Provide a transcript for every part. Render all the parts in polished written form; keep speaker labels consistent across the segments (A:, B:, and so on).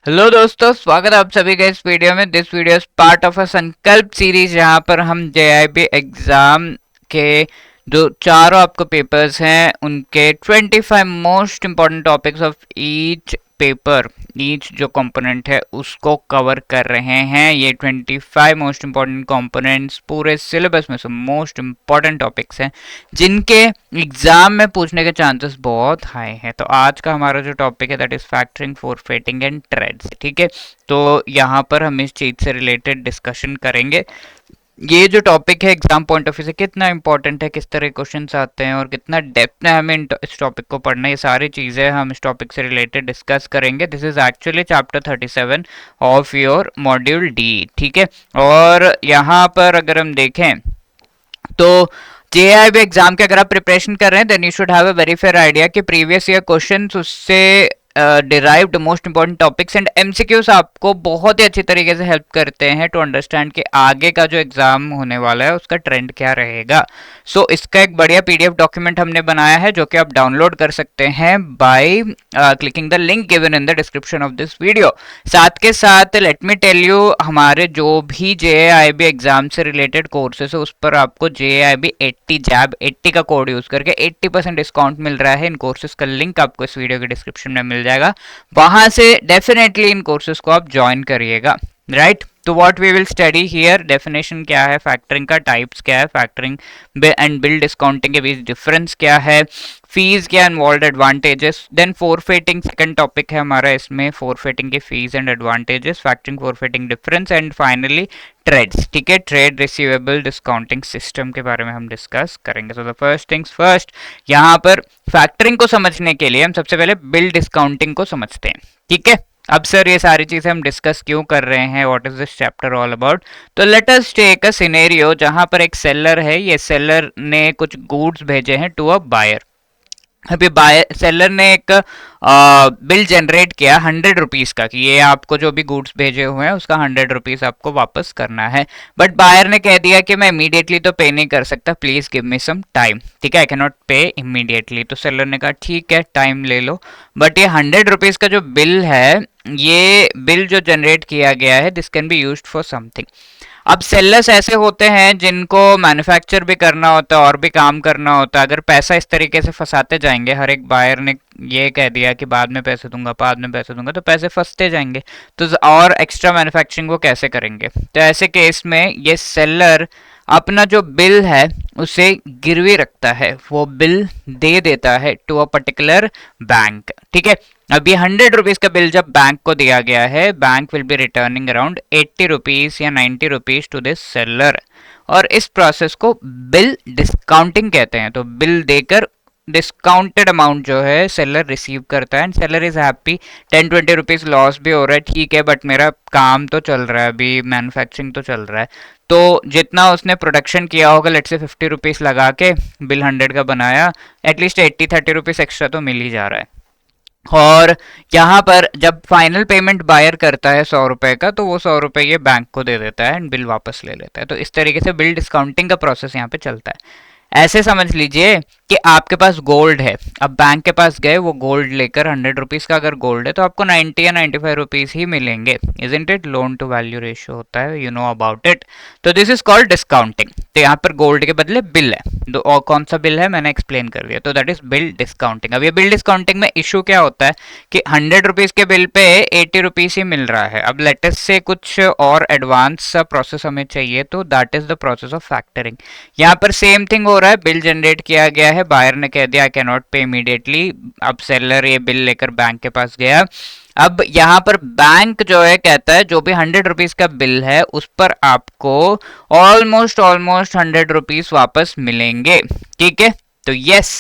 A: Hello दोस्तों, स्वागत है आप सभी का इस वीडियो में। This video is part of a संकल्प सीरीज, जहां पर हम जेआईबी एग्जाम के जो चारों आपको पेपर्स हैं उनके 25 most important topics of each paper, each जो कंपोनेंट है उसको कवर कर रहे हैं। ये 25 मोस्ट इंपॉर्टेंट कंपोनेंट्स पूरे सिलेबस में से मोस्ट इंपॉर्टेंट टॉपिक्स हैं जिनके एग्जाम में पूछने के चांसेस बहुत हाई हैं। तो आज का हमारा जो टॉपिक है that is factoring, forfaiting and TReDS. ठीक है, तो यहाँ पर हम इस चीज से रिलेटेड डिस्कशन करेंगे। ये जो टॉपिक है एग्जाम पॉइंट ऑफ व्यू से कितना इंपॉर्टेंट है, किस तरह क्वेश्चंस आते हैं और कितना डेप्थ में हमें इस टॉपिक को पढ़ना है, ये सारी चीजें हम इस टॉपिक से रिलेटेड डिस्कस करेंगे। This is actually chapter 37 of your module D. ठीक है, और यहाँ पर अगर हम देखें तो जेआईबी एग्जाम के अगर आप प्रिपरेशन कर रहे हैं then you should have a very fair idea कि प्रीवियस ईयर क्वेश्चंस उससे derived most important topics and MCQs आपको बहुत ही अच्छी तरीके से हेल्प करते हैं टू अंडरस्टैंड कि आगे का जो एग्जाम होने वाला है उसका ट्रेंड क्या रहेगा। सो इसका एक बढ़िया पीडीएफ डॉक्यूमेंट हमने बनाया है जो कि आप डाउनलोड कर सकते हैं by clicking the link given in the description of this video. साथ के साथ लेट मी टेल यू, हमारे जो भी जेआईबी एग्जाम से रिलेटेड कोर्सेस है उस पर आपको जेआईबी 80 जैब 80 का कोड यूज करके 80% डिस्काउंट मिल रहा है। इन कोर्सेज का लिंक आपको इस वीडियो के डिस्क्रिप्शन में मिल जाएगा, वहां से डेफिनेटली इन कोर्सेज को आप ज्वाइन करिएगा। राइट, तो what we will study here, definition क्या है, फैक्टरिंग का टाइप्स क्या है, फैक्टरिंग एंड बिल डिस्काउंटिंग के बीच डिफरेंस क्या है, फीस क्या involve, advantages, then forfaiting second topic है हमारा, इसमें फॉरफिटिंग के fees and advantages, factoring forfaiting difference and finally TReDS. ठीक है, ट्रेड रिसीवेबल डिस्काउंटिंग सिस्टम के बारे में हम डिस्कस करेंगे। So the first things first, यहाँ पर फैक्टरिंग को समझने के लिए हम सबसे पहले बिल डिस्काउंटिंग को समझते हैं। ठीक है, अब सर ये सारी चीजें हम डिस्कस क्यों कर रहे हैं, what is this chapter all about. तो let us take a scenario जहां पर एक सेलर है, ये सेलर ने कुछ गुड्स भेजे हैं टू अ बायर। अभी बायर सेलर ने एक बिल जनरेट किया 100 रुपीज का कि ये आपको जो भी गुड्स भेजे हुए हैं उसका 100 रुपीज आपको वापस करना है। बट बायर ने कह दिया कि मैं इमीडिएटली तो पे नहीं कर सकता, please give me some time. ठीक है, I can not pay immediately. तो सेलर ने कहा ठीक है, टाइम ले लो। बट ये 100 रुपीज का जो बिल है, ये बिल जो जनरेट किया गया है, this can be used for something. अब सेलर्स ऐसे होते हैं जिनको मैन्युफैक्चर भी करना होता है और भी काम करना होता है। अगर पैसा इस तरीके से फंसाते जाएंगे, हर एक बायर ने ये कह दिया कि बाद में पैसे दूंगा, बाद में पैसे दूंगा, तो पैसे फंसते जाएंगे। तो और एक्स्ट्रा मैन्युफैक्चरिंग वो कैसे करेंगे। तो ऐसे केस में ये सेलर अपना जो बिल है उसे गिरवी रखता है, वो बिल दे देता है टू अ पर्टिकुलर बैंक। ठीक है, अब ये 100 रुपीज का बिल जब बैंक को दिया गया है, bank will be returning around 80 rupees या 90 रुपीज टू दिस सेलर, और इस प्रोसेस को बिल डिस्काउंटिंग कहते हैं। तो बिल देकर डिस्काउंटेड अमाउंट जो है सेलर रिसीव करता है and seller is happy. 10-20 rupees loss भी हो रहा है, ठीक है, बट मेरा काम तो चल रहा है, अभी मैन्युफैक्चरिंग तो चल रहा है। तो जितना उसने प्रोडक्शन किया होगा, लेट से 50 रुपीज लगा के बिल 100 का बनाया, एटलीस्ट 80-30 रुपीज एक्स्ट्रा तो मिल ही जा रहा है। और यहाँ पर जब फाइनल पेमेंट बायर करता है 100 रुपए का, तो वो 100 रुपए ये बैंक को दे देता है एंड बिल वापस ले लेता है। तो इस तरीके से बिल डिस्काउंटिंग का प्रोसेस यहाँ पे चलता है। ऐसे समझ लीजिए कि आपके पास गोल्ड है, अब बैंक के पास गए, वो गोल्ड लेकर 100 रुपीज का अगर गोल्ड है तो आपको 90 या 95 रुपीज ही मिलेंगे। Isn't it, loan to value ratio होता है, यू नो अबाउट इट। तो दिस इज कॉल्ड डिस्काउंटिंग। तो यहाँ पर गोल्ड के बदले बिल है, और कौन सा बिल है मैंने एक्सप्लेन कर दिया, तो दैट इज बिल डिस्काउंटिंग। अब ये बिल डिस्काउंटिंग में इशू क्या होता है कि 100 रुपीज के बिल पे 80 रुपीज ही मिल रहा है। अब लेटेस्ट से कुछ और एडवांस प्रोसेस हमें चाहिए, तो that is the process of factoring. यहाँ पर सेम थिंग हो रहा है, बिल जनरेट किया गया है, बायर ने कह दिया आई कैन नॉट पे इमीडिएटली। अब सेलर ये बिल लेकर बैंक के पास गया। अब यहाँ पर बैंक जो है कहता है जो भी 100 रुपीज का बिल है उस पर आपको ऑलमोस्ट 100 रुपीज वापस मिलेंगे। ठीक है, तो यस,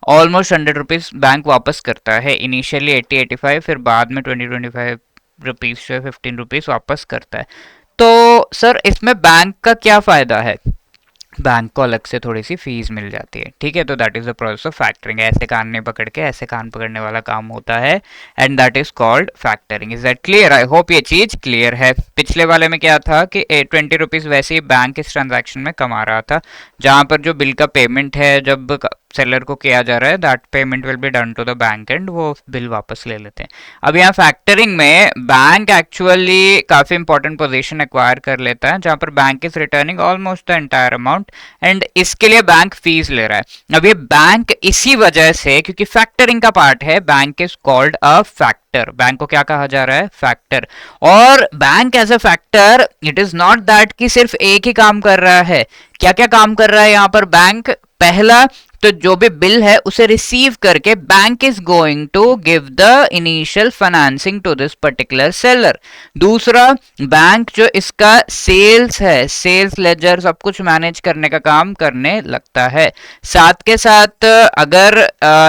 A: ऑलमोस्ट 100 रुपीज बैंक वापस करता है। इनिशियली 80-85, फिर बाद में 20-25 रुपीज से 15 रुपीज वापस करता है। तो सर इसमें बैंक का क्या फायदा है, बैंक को अलग से थोड़ी सी फीस मिल जाती है। ठीक है, तो that is the process of factoring. ऐसे कान नहीं पकड़ के ऐसे कान पकड़ने वाला काम होता है and that is called factoring. Is that clear? I hope ये चीज क्लियर है। पिछले वाले में क्या था कि 20 रुपीज वैसे ही बैंक इस ट्रांजैक्शन में कमा रहा था, जहां पर जो बिल का पेमेंट है जब सेलर को किया जा रहा है, that payment will be done to the bank and वो बिल वापस ले लेते हैं। अब यहाँ फैक्टरिंग में बैंक एक्चुअली काफी इंपॉर्टेंट पोजीशन एक्वायर कर लेता है, जहां पर bank is returning almost the entire amount and इसके लिए बैंक फीस ले रहा है। अब ये बैंक इसी वजह से, क्योंकि फैक्टरिंग का पार्ट है, bank is called a factor. Bank को क्या कहा जा रहा है? फैक्टर। और bank as a factor, it is not that कि सिर्फ एक ही काम कर रहा है। क्या क्या काम कर रहा है यहाँ पर बैंक? पहला तो जो भी बिल है उसे रिसीव करके bank is going to give the initial financing to this particular seller. दूसरा, बैंक जो इसका सेल्स है, सेल्स लेजर सब कुछ मैनेज करने का काम करने लगता है। साथ के साथ अगर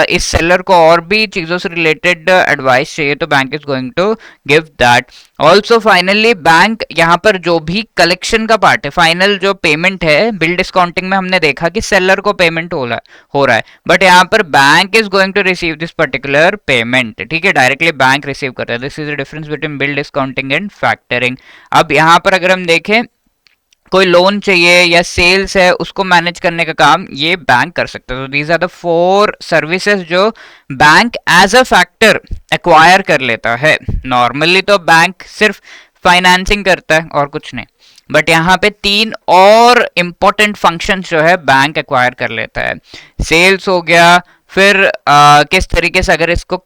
A: इस सेलर को और भी चीजों से रिलेटेड एडवाइस चाहिए तो bank is going to give that. Also finally bank यहाँ पर जो भी कलेक्शन का पार्ट है, फाइनल जो पेमेंट है, बिल डिस्काउंटिंग में हमने देखा कि सेलर को पेमेंट हो रहा है, बट यहाँ पर bank is going to receive this particular payment. ठीक है, डायरेक्टली बैंक रिसीव कर रहा है। This is the difference between bill discounting and factoring. अब यहाँ पर अगर हम देखें, कोई लोन चाहिए या सेल्स है, उसको मैनेज करने का काम ये बैंक कर सकता है। तो दीज आर द 4 सर्विसेज जो bank as a factor acquire कर लेता है। नॉर्मली तो बैंक सिर्फ फाइनेंसिंग करता है और कुछ नहीं, बट यहाँ पे 3 और इंपॉर्टेंट फंक्शंस जो है बैंक एक्वायर कर लेता है। सेल्स हो गया, फिर किस तरीके से अगर इसको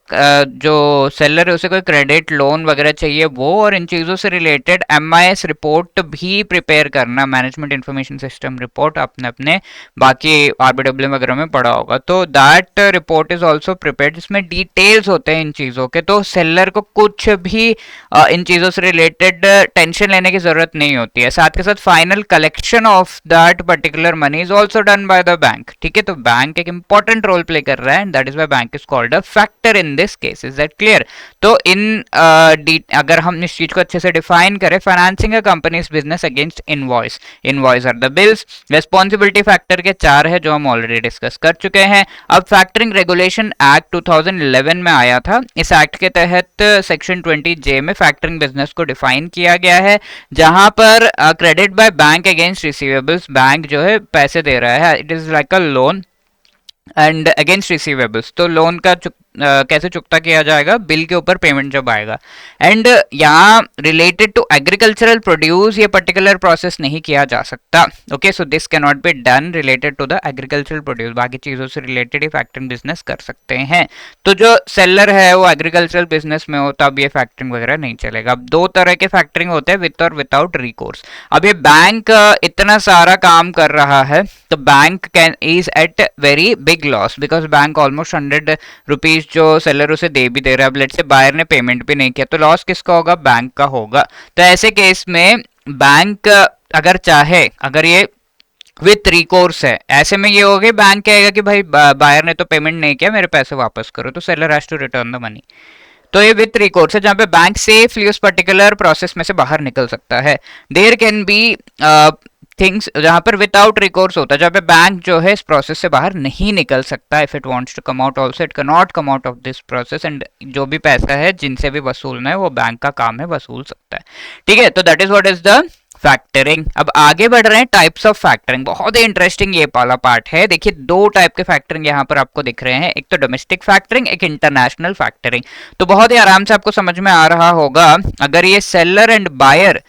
A: जो सेलर है उसे कोई क्रेडिट लोन वगैरह चाहिए वो, और इन चीज़ों से रिलेटेड MIS रिपोर्ट भी प्रिपेयर करना, मैनेजमेंट इंफॉर्मेशन सिस्टम रिपोर्ट, आपने अपने बाकी RBWM वगैरह में पढ़ा होगा। तो that report is also prepared, जिसमें डिटेल्स होते हैं इन चीज़ों के। तो सेलर को कुछ भी इन चीज़ों से रिलेटेड टेंशन लेने की जरूरत नहीं होती है। साथ के साथ final collection of that particular money is also done by the bank. ठीक है, तो बैंक एक इंपॉर्टेंट रोल प्ले कर रहा है, that is why bank is called a factor in this case. Is that clear? तो इन अगर हम इस चीज को अच्छे से डिफाइन करें, financing a company's business against invoice. Invoice are the bills. Responsibility factor के 4 है जो हम ऑलरेडी डिस्कस कर चुके हैं। अब फैक्टरिंग रेगुलेशन एक्ट 2011 में आया था। इस एक्ट के तहत सेक्शन 20J में फैक्टरिंग बिजनेस को डिफाइन किया गया है, जहां पर credit by bank against receivables, bank जो है पैसे दे रहा है, it is like a loan and against receivables. तो लोन का कैसे चुकता किया जाएगा? बिल के ऊपर पेमेंट जब आएगा। एंड यहाँ रिलेटेड टू एग्रीकल्चरल प्रोड्यूस ये पर्टिकुलर प्रोसेस नहीं किया जा सकता। Okay, so this can not be done related to the agricultural produce. बाकी चीजों से रिलेटेड ही फैक्टरिंग बिजनेस कर सकते हैं। तो जो सेलर है वो एग्रीकल्चरल बिजनेस में हो तब ये फैक्टरिंग वगैरह नहीं चलेगा। अब 2 तरह के फैक्टरिंग होते हैं, विथ और विदाउट रिकोर्स। अब ये बैंक इतना सारा काम कर रहा है तो bank can is at very big loss, because bank almost 100 rupees जो सेलर उसे दे भी दे रहा है। अब लेट्स से बायर ने पेमेंट भी नहीं किया, तो लॉस किसका होगा? बैंक का होगा। तो ऐसे केस में बैंक अगर चाहे, अगर ये विथ रिकोर्स है, ऐसे में ये होगा बैंक कहेगा कि भाई बायर ने तो पेमेंट नहीं किया, मेरे पैसे वापस करो, तो seller has to return the money. तो ये विथ रिकोर्स है, जहां पे बैंक सेफली उस पर्टिकुलर प्रोसेस में से बाहर निकल सकता है। देयर कैन बी थिंग्स जहां पर विदाउट रिकोर्स होता है, जहां पे बैंक जो है इस प्रोसेस से बाहर नहीं निकल सकता। If it wants to come out also it can not come out of this process, and जो भी पैसा है जिनसे भी वसूलना है वो बैंक का काम है, वसूल सकता है। ठीक है, तो that is what is the factoring. अब आगे बढ़ रहे हैं टाइप्स ऑफ फैक्टरिंग। बहुत ही इंटरेस्टिंग ये वाला पार्ट है। देखिए 2 टाइप के फैक्टरिंग यहाँ पर आपको दिख रहे हैं, एक तो डोमेस्टिक फैक्टरिंग, एक इंटरनेशनल फैक्टरिंग। तो बहुत ही आराम से आपको समझ में आ रहा होगा, अगर ये seller and buyer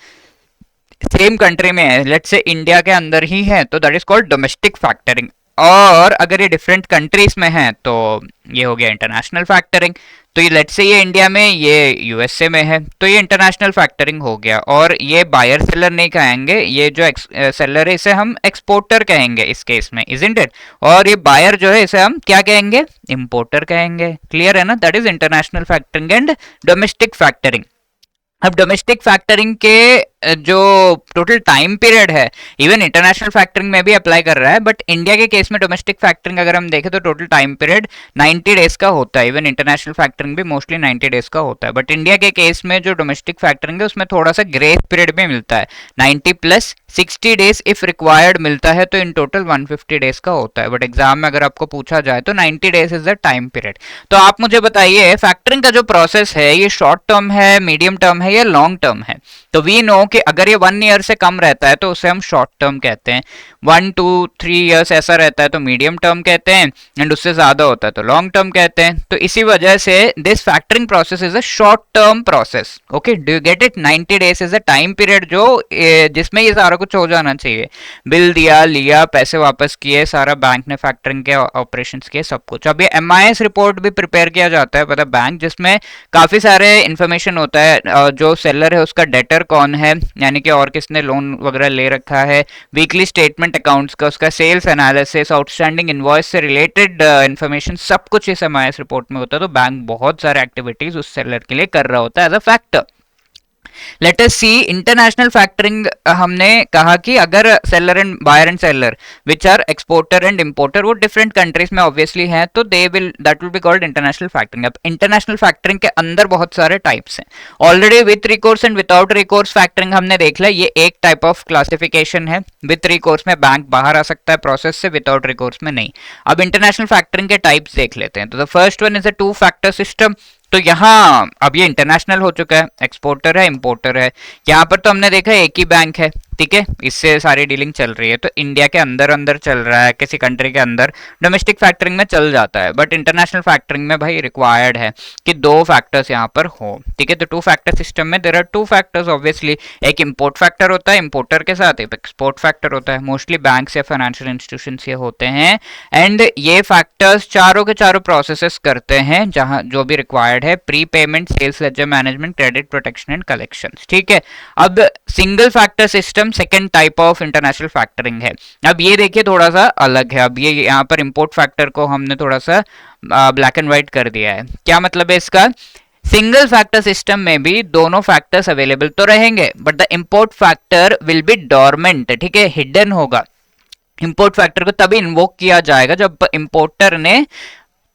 A: same country में है, लेट्स से इंडिया के अंदर ही है, तो that is called domestic factoring. और अगर ये डिफरेंट कंट्रीज में है तो ये हो गया इंटरनेशनल फैक्टरिंग। तो ये लेट्स से ये इंडिया में, ये यूएसए में है, तो ये इंटरनेशनल फैक्टरिंग हो गया। और ये बायर सेलर नहीं कहेंगे, ये जो सेलर है इसे हम एक्सपोर्टर कहेंगे इस केस में, इजंट इट? और ये बायर जो है इसे हम क्या कहेंगे? इंपोर्टर कहेंगे। क्लियर है ना? That is international factoring and domestic factoring. अब डोमेस्टिक फैक्टरिंग के जो टोटल टाइम पीरियड है, इवन इंटरनेशनल फैक्टरिंग में भी अप्लाई कर रहा है, बट इंडिया के केस में डोमेस्टिक फैक्टरिंग अगर हम देखें तो टोटल टाइम पीरियड 90 डेज का होता है। इवन इंटरनेशनल फैक्टरिंग भी मोस्टली 90 डेज का होता है, बट इंडिया के केस में जो डोमेस्टिक फैक्टरिंग है उसमें थोड़ा सा ग्रेस पीरियड भी मिलता है। 90 प्लस 60 डेज इफ रिक्वायर्ड मिलता है, तो इन टोटल 150 डेज का होता है। बट एग्जाम में अगर आपको पूछा जाए तो 90 days is the time period. तो आप मुझे बताइए फैक्टरिंग का जो प्रोसेस है ये शॉर्ट टर्म है, मीडियम टर्म है या लॉन्ग टर्म है? तो वी नो कि अगर ये 1 ईयर से कम रहता है तो उसे हम शॉर्ट टर्म कहते हैं, 1 to 3 years ऐसा रहता है तो मीडियम टर्म कहते हैं, एंड उससे ज्यादा होता है तो लॉन्ग टर्म कहते हैं। तो इसी वजह से this factoring process is a short term process. Okay, do you get it? 90 days is a time period जो जिसमें ये सारा कुछ हो जाना चाहिए, बिल दिया, लिया, पैसे वापस किए, सारा बैंक ने फैक्टरिंग के ऑपरेशंस किए, सब कुछ। अब ये MIS रिपोर्ट भी प्रिपेयर किया जाता है पता बैंक, जिसमें काफी सारे इंफॉर्मेशन होता है, जो सेलर है उसका डेटर कौन है, यानी कि और किसने लोन वगैरह ले रखा है, वीकली स्टेटमेंट अकाउंट्स का, उसका सेल्स एनालिसिस, आउटस्टैंडिंग इनवॉइस से रिलेटेड इंफॉर्मेशन, सब कुछ इस MIS रिपोर्ट में होता है। तो बैंक बहुत सारे एक्टिविटीज उस सेलर के लिए कर रहा होता है as a factor. Let us see international factoring. हमने कहा कि अगर seller and buyer and seller which are exporter and importer वो डिफरेंट कंट्रीज में ऑब्वियसली हैं, तो that will be called international factoring. अब इंटरनेशनल फैक्टरिंग के अंदर बहुत सारे टाइप्स हैं। Already with recourse and without recourse factoring हमने देख लिया, ये एक टाइप ऑफ क्लासिफिकेशन है। विथ रिकोर्स में बैंक बाहर आ सकता है प्रोसेस से, विदाउट रिकोर्स में नहीं। अब इंटरनेशनल फैक्टरिंग के टाइप्स देख लेते हैं। तो the first one is a 2 factor system. तो यहाँ अब ये इंटरनेशनल हो चुका है, एक्सपोर्टर है, इंपोर्टर है। यहाँ पर तो हमने देखा एक ही बैंक है, ठीक है, इससे सारी डीलिंग चल रही है। तो इंडिया के अंदर अंदर चल रहा है, किसी कंट्री के अंदर डोमेस्टिक फैक्टरिंग में चल जाता है, बट इंटरनेशनल फैक्टरिंग में भाई रिक्वायर्ड है कि 2 फैक्टर्स यहाँ पर हो, ठीक है। तो 2 factor सिस्टम में देयर आर 2 factors ऑब्वियसली, एक इंपोर्ट फैक्टर होता है इंपोर्टर के साथ, एक एक्सपोर्ट फैक्टर होता है। मोस्टली बैंक्स या फाइनेंशियल इंस्टीट्यूशंस ये होते हैं, एंड ये फैक्टर्स चारों के चारों प्रोसेसेस करते हैं जहां जो भी रिक्वायर्ड है, prepayment, sales ledger management, credit protection and collections, ठीक है। अब single factor system second type of international factoring है। अब ये देखिए थोड़ा सा अलग है। अब ये यहाँ पर इंपोर्ट फैक्टर को हमने थोड़ा सा ब्लैक एंड व्हाइट कर दिया है। क्या मतलब है इसका? सिंगल फैक्टर सिस्टम में भी दोनों फैक्टर्स अवेलेबल तो रहेंगे, but the import factor will be dormant, ठीक है, हिडन होगा। इंपोर्ट फैक्टर को तभी इन्वोक किया जाएगा जब इंपोर्टर ने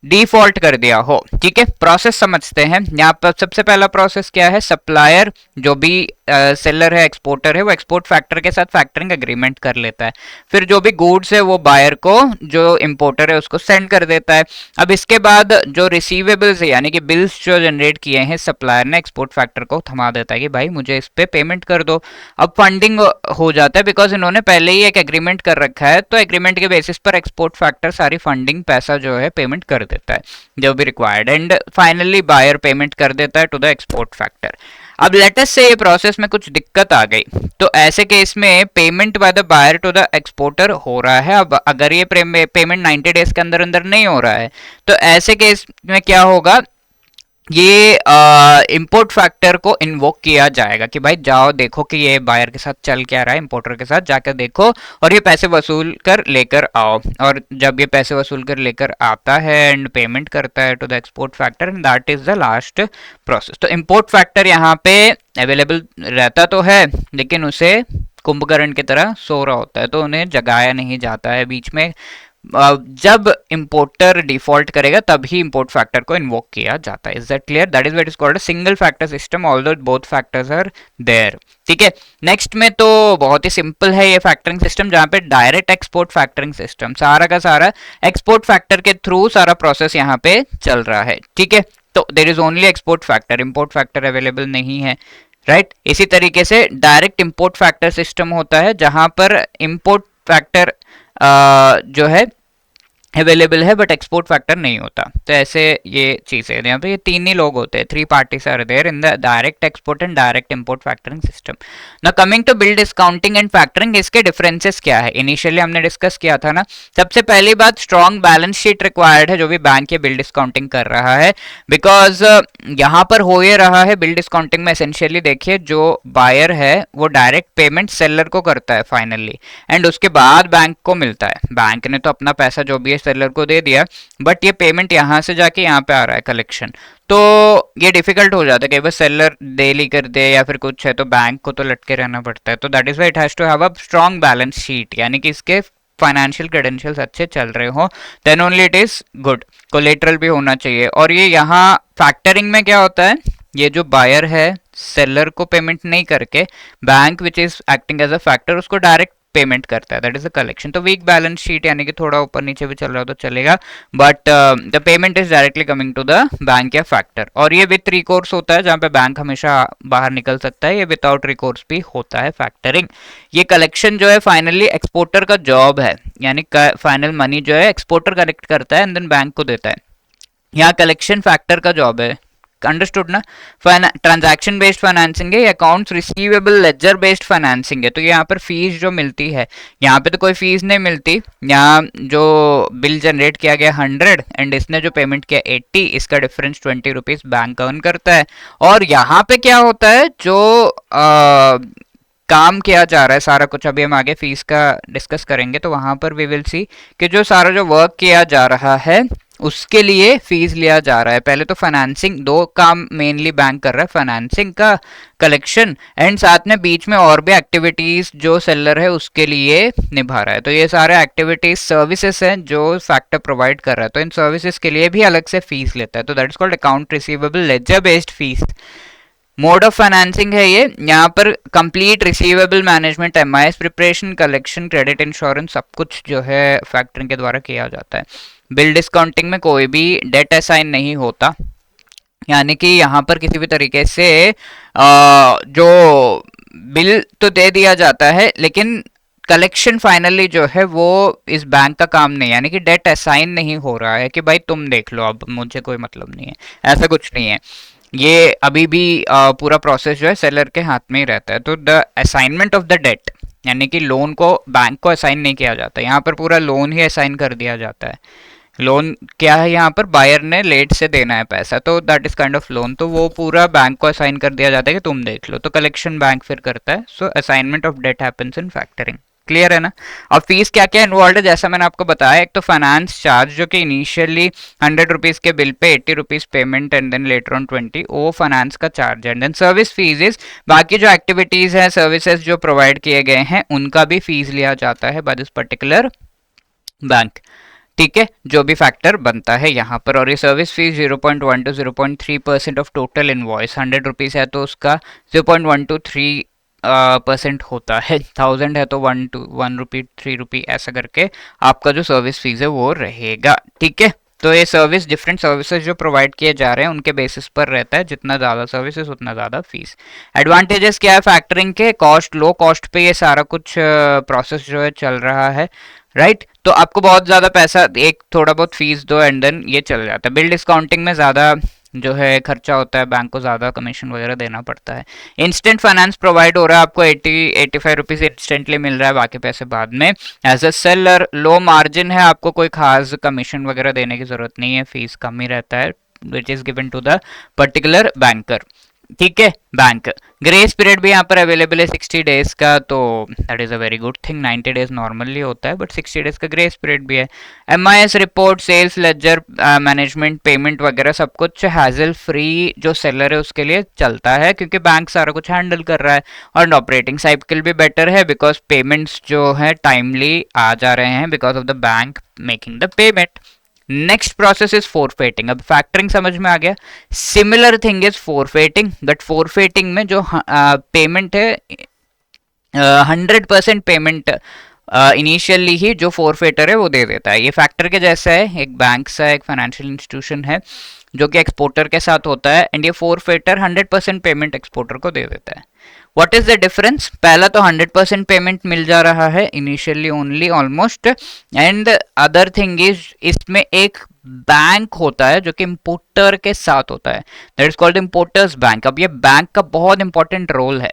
A: डिफॉल्ट कर दिया हो, ठीक है। प्रोसेस समझते हैं। यहाँ पर सबसे पहला प्रोसेस क्या है? सप्लायर जो भी सेलर है, एक्सपोर्टर है, वो एक्सपोर्ट फैक्टर के साथ फैक्टरिंग एग्रीमेंट कर लेता है। फिर जो भी गुड्स है वो बायर को, जो इंपोर्टर है उसको सेंड कर देता है। अब इसके बाद जो रिसीवेबल्स है यानी कि बिल्स जो जनरेट किए हैं सप्लायर ने, एक्सपोर्ट फैक्टर को थमा देता है कि भाई मुझे इस पे पेमेंट कर दो। अब फंडिंग हो जाता है, बिकॉज इन्होंने पहले ही एक एग्रीमेंट कर रखा है, तो एग्रीमेंट के बेसिस पर एक्सपोर्ट फैक्टर सारी फंडिंग पैसा जो है पेमेंट कर देता है जो भी required, and finally buyer payment कर देता है टू द एक्सपोर्ट फैक्टर। अब लेटस से ये प्रोसेस में कुछ दिक्कत आ गई, तो ऐसे केस में payment by the buyer to the exporter हो रहा है। अब अगर ये पेमेंट 90 डेज के अंदर अंदर नहीं हो रहा है, तो ऐसे केस में क्या होगा? ये इंपोर्ट फैक्टर को इन्वोक किया जाएगा कि भाई जाओ देखो कि ये बायर के साथ चल क्या रहा है, इंपोर्टर के साथ जाकर देखो और ये पैसे वसूल कर लेकर आओ। और जब ये पैसे वसूल कर लेकर आता है एंड पेमेंट करता है to the export factor, and that is the last process. तो इंपोर्ट फैक्टर यहाँ पे अवेलेबल रहता तो है, लेकिन उसे कुंभकर्ण की तरह सो रहा होता है, तो उन्हें जगाया नहीं जाता है बीच में। जब इंपोर्टर डिफॉल्ट करेगा तभी इंपोर्ट फैक्टर को इन्वोक किया जाता है। Is that clear? That is what is called a single factor system, although both factors are there, ठीक है। नेक्स्ट में तो बहुत ही सिंपल है ये फैक्टरिंग सिस्टम, जहां पे डायरेक्ट एक्सपोर्ट फैक्टरिंग सिस्टम, सारा का सारा एक्सपोर्ट फैक्टर के थ्रू सारा प्रोसेस यहाँ पे चल रहा है, ठीक है। तो there is only export factor, import factor available नहीं है, राइट। इसी तरीके से डायरेक्ट इंपोर्ट फैक्टर सिस्टम होता है जहां पर इंपोर्ट फैक्टर जो है अवेलेबल है बट एक्सपोर्ट फैक्टर नहीं होता। तो ऐसे ये चीज़ है, यहाँ पे ये 3 ही लोग होते हैं, 3 parties are there in the direct export and direct import factoring system. Now coming to bill discounting and factoring, इसके डिफरेंसेस क्या है? इनिशियली हमने डिस्कस किया था ना। सबसे पहली बात, स्ट्रॉन्ग बैलेंस शीट रिक्वायर्ड है जो भी बैंक ये बिल डिस्काउंटिंग कर रहा है, बिकॉज यहाँ पर हो ये रहा है बिल डिस्काउंटिंग में एसेंशियली देखिए जो बायर है वो डायरेक्ट पेमेंट सेलर को करता है फाइनली, एंड उसके बाद बैंक को मिलता है। बैंक ने तो अपना पैसा जो भी है सेलर को दे दिया, बट ये पेमेंट यहां से जाके यहाँ पे आ रहा है कलेक्शन, तो ये डिफिकल्ट हो जाता है कि बस सेलर डेली कर दे या फिर कुछ है, तो बैंक को तो लटके रहना पड़ता है। तो that is why it has to have a strong balance sheet, यानी कि इसके फाइनेंशियल क्रेडेंशियल्स अच्छे चल रहे हो, then only it is good. Collateral भी होना चाहिए। और ये यहाँ फैक्टरिंग में क्या होता है, ये जो बायर है सेलर को पेमेंट नहीं करके bank which is acting as a factor उसको डायरेक्ट पेमेंट करता है, दैट इज द कलेक्शन। तो वीक बैलेंस शीट यानी कि थोड़ा ऊपर नीचे भी चल रहा हो तो चलेगा, but the payment is directly coming to the bank या फैक्टर। और ये विथ रिकोर्स होता है, जहां पे बैंक हमेशा बाहर निकल सकता है, ये विदाउट रिकोर्स भी होता है फैक्टरिंग। ये कलेक्शन जो है फाइनली एक्सपोर्टर का जॉब है, यानी फाइनल मनी जो है एक्सपोर्टर कलेक्ट करता है एंड देन बैंक को देता है। यहाँ कलेक्शन फैक्टर का जॉब है, अंडरस्टूड ना। ट्रांजैक्शन बेस्ड फाइनेंसिंग है, accounts receivable ledger based financing है। तो यहाँ पर फीस जो मिलती है, यहाँ पे तो कोई फीस नहीं मिलती, यहाँ जो बिल जनरेट किया गया 100 एंड इसने जो पेमेंट किया 80, इसका डिफरेंस 20 रुपीज बैंक अर्न करता है। और यहाँ पे क्या होता है, जो काम किया जा रहा है सारा कुछ, अभी हम आगे फीस का डिस्कस करेंगे तो वहां पर वी विल सी कि जो सारा जो वर्क किया जा रहा है उसके लिए फीस लिया जा रहा है। पहले तो फाइनेंसिंग, दो काम मेनली बैंक कर रहा है, फाइनेंसिंग का, कलेक्शन, एंड साथ में बीच में और भी एक्टिविटीज जो सेलर है उसके लिए निभा रहा है। तो ये सारे एक्टिविटीज सर्विसेज हैं जो फैक्टर प्रोवाइड कर रहा है, तो इन सर्विसेज के लिए भी अलग से फीस लेता है। तो that is called account receivable ledger based fees. Mode of financing है ये, यहाँ पर complete receivable management, MIS preparation, collection, credit insurance, सब कुछ जो है फैक्टरिंग के द्वारा किया जाता है। बिल डिस्काउंटिंग में कोई भी डेट असाइन नहीं होता, यानी कि यहाँ पर किसी भी तरीके से जो बिल तो दे दिया जाता है लेकिन कलेक्शन फाइनली जो है वो इस बैंक का काम नहीं है, यानी कि डेट असाइन नहीं हो रहा है कि भाई तुम देख लो, अब मुझे कोई मतलब नहीं है, ऐसा कुछ नहीं है। ये अभी भी पूरा प्रोसेस जो है सेलर के हाथ में ही रहता है। तो the assignment of the debt, यानी कि लोन को बैंक को असाइन नहीं किया जाता, यहाँ पर पूरा लोन ही असाइन कर दिया जाता है। लोन क्या है, यहाँ पर बायर ने लेट से देना है पैसा, तो that is kind of loan, तो वो पूरा बैंक को असाइन कर दिया जाता है कि तुम देख लो। तो कलेक्शन बैंक फिर करता है। So assignment of debt happens in factoring. Clear है ना। और फीस क्या क्या इन्वॉल्व है, जैसा मैंने आपको बताया, एक तो फाइनेंस चार्ज जो कि इनिशियली 100 रुपीज के बिल पे 80 rupees payment and then later on 20, वो फाइनेंस का चार्ज है। And then service fees is, बाकी जो एक्टिविटीज है, सर्विसेज जो प्रोवाइड किए गए हैं उनका भी फीस लिया जाता है बाय दिस पर्टिकुलर बैंक। ठीक है, जो भी फैक्टर बनता है यहाँ पर। और ये service fees 0.1 to 0.3% of total invoice, 100 rupees है तो उसका 0.1 to 3% होता है, 1000 है तो 1 रुपी 3 रुपी ऐसा करके आपका जो सर्विस फीस है वो रहेगा। ठीक है, तो ये सर्विस, डिफरेंट सर्विसेज जो प्रोवाइड किए जा रहे हैं उनके बेसिस पर रहता है, जितना ज़्यादा सर्विसेज उतना ज़्यादा फीस। एडवांटेजेस क्या है फैक्टरिंग के, कॉस्ट, लो कॉस्ट पे ये सारा कुछ प्रोसेस जो है चल रहा है, राइट। तो आपको बहुत ज़्यादा पैसा, एक थोड़ा बहुत फीस दो एंड देन ये चल जाता है। बिल डिस्काउंटिंग में ज़्यादा जो है खर्चा होता है, बैंक को ज़्यादा कमीशन वगैरह देना पड़ता है। इंस्टेंट फाइनेंस प्रोवाइड हो रहा है आपको, 80-85 रुपीज़ इंस्टेंटली मिल रहा है, बाकी पैसे बाद में। As a seller low margin है, आपको कोई खास कमीशन वगैरह देने की ज़रूरत नहीं है, फीस कम ही रहता है which is given to the particular banker. ठीक है, बैंक ग्रेस पीरियड भी यहाँ पर अवेलेबल है 60 डेज का, तो that is a very good thing. 90 days normally होता है बट 60 डेज का ग्रेस पीरियड भी है। MIS report, sales ledger management, payment वगैरह सब कुछ हैजल फ्री जो सेलर है उसके लिए चलता है, क्योंकि बैंक सारा कुछ हैंडल कर रहा है। और ऑपरेटिंग साइकिल भी बेटर है बिकॉज पेमेंट्स जो है टाइमली आ जा रहे हैं because of the bank making the payment. Next process is forfaiting. अब फैक्टरिंग समझ में आ गया, similar thing is forfaiting, but forfaiting में जो पेमेंट है 100% पेमेंट इनिशियली ही जो फोरफेटर है वो दे देता है। ये फैक्टर के जैसा है, एक बैंक सा एक फाइनेंशियल इंस्टीट्यूशन है जो कि एक्सपोर्टर के साथ होता है, एंड ये फोरफेटर 100% पेमेंट एक्सपोर्टर को दे देता है। व्हाट इज द डिफरेंस, पहला तो 100% पेमेंट मिल जा रहा है initially only almost, and other thing is इसमें एक बैंक होता है जो कि इंपोर्टर के साथ होता है, that is called importers bank. अब ये बैंक का बहुत इंपॉर्टेंट रोल है।